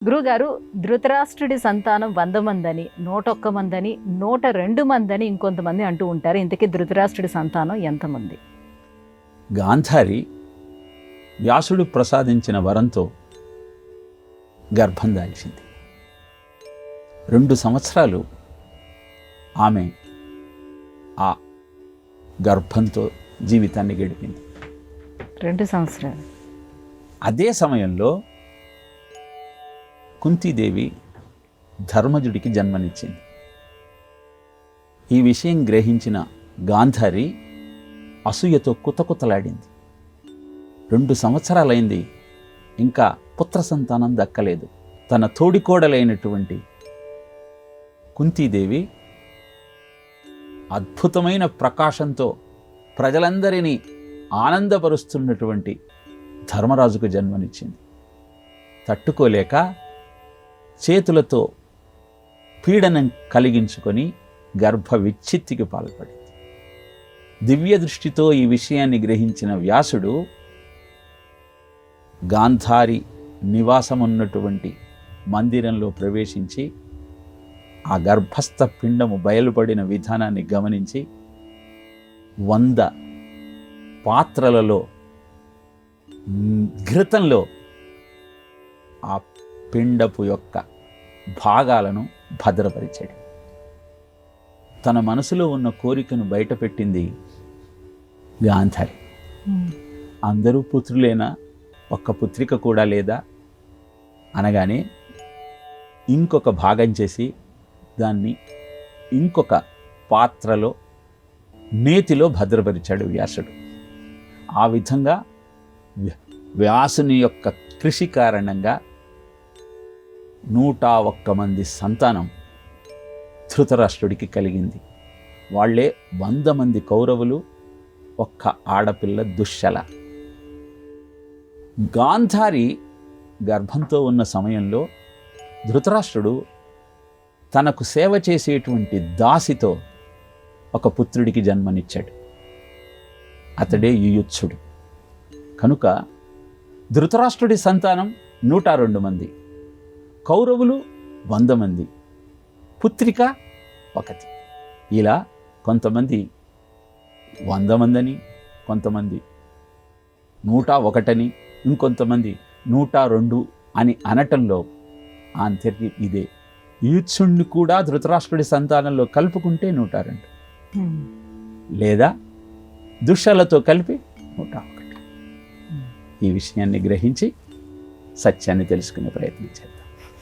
గురుగారు, ధృతరాష్ట్రుడి సంతానం 100 మందని, 101 మందని, 102 మందని ఇంకొంతమంది అంటూ ఉంటారు. ఇంతకీ ధృతరాష్ట్రుడి సంతానం ఎంతమంది? గాంధారి వ్యాసుడు ప్రసాదించిన వరంతో గర్భం దాల్చింది. 2 సంవత్సరాలు ఆమె ఆ గర్భంతో జీవితాన్ని గడిపింది. 2 సంవత్సరాలు. అదే సమయంలో కుంతీదేవి ధర్మజుడికి జన్మనిచ్చింది. ఈ విషయం గ్రహించిన గాంధారి అసూయతో కుతకుతలాడింది. 2 సంవత్సరాలైంది, ఇంకా పుత్ర సంతానం దక్కలేదు. తన తోడికోడలైనటువంటి కుంతీదేవి అద్భుతమైన ప్రకాశంతో ప్రజలందరినీ ఆనందపరుస్తున్నటువంటి ధర్మరాజుకు జన్మనిచ్చింది. తట్టుకోలేక చేతులతో పీడనం కలిగించుకొని గర్భ విచ్ఛిత్తికి పాల్పడింది. దివ్య దృష్టితో ఈ విషయాన్ని గ్రహించిన వ్యాసుడు గాంధారి నివాసమున్నటువంటి మందిరంలో ప్రవేశించి ఆ గర్భస్థ పిండము బయలుపడిన విధానాన్ని గమనించి 100 పాత్రలలో ఘృతంలో ఆ పిండపు యొక్క భాగాలను భద్రపరిచాడు. తన మనసులో ఉన్న కోరికను బయటపెట్టింది గాంధారి. అందరూ పుత్రులేనా, ఒక్క పుత్రిక కూడా లేదా అనగానే ఇంకొక భాగం చేసి దాన్ని ఇంకొక పాత్రలో నేతిలో భద్రపరిచాడు వ్యాసుడు. ఆ విధంగా వ్యాసుని యొక్క కృషి కారణంగా 101 మంది సంతానం ధృతరాష్ట్రుడికి కలిగింది. వాళ్ళే 100 మంది కౌరవులు, 1 ఆడపిల్ల దుశ్శల. గాంధారి గర్భంతో ఉన్న సమయంలో ధృతరాష్ట్రుడు తనకు సేవ చేసేటువంటి దాసితో ఒక పుత్రుడికి జన్మనిచ్చాడు. అతడే యుయుత్సుడు. కనుక ధృతరాష్ట్రుడి సంతానం 102 మంది, కౌరవులు 100 మంది, పుత్రిక 1. ఇలా కొంతమంది 100 మందని, కొంతమంది 101 అని, ఇంకొంతమంది 102 అని అనటంలో ఆంతర్యం ఇదే. యుయుత్సుడిని కూడా ధృతరాష్ట్రుడి సంతానంలో కలుపుకుంటే 102, లేదా దుశ్శలతో కలిపి 101. ఈ విషయాన్ని గ్రహించి సత్యాన్ని తెలుసుకునే ప్రయత్నించారు.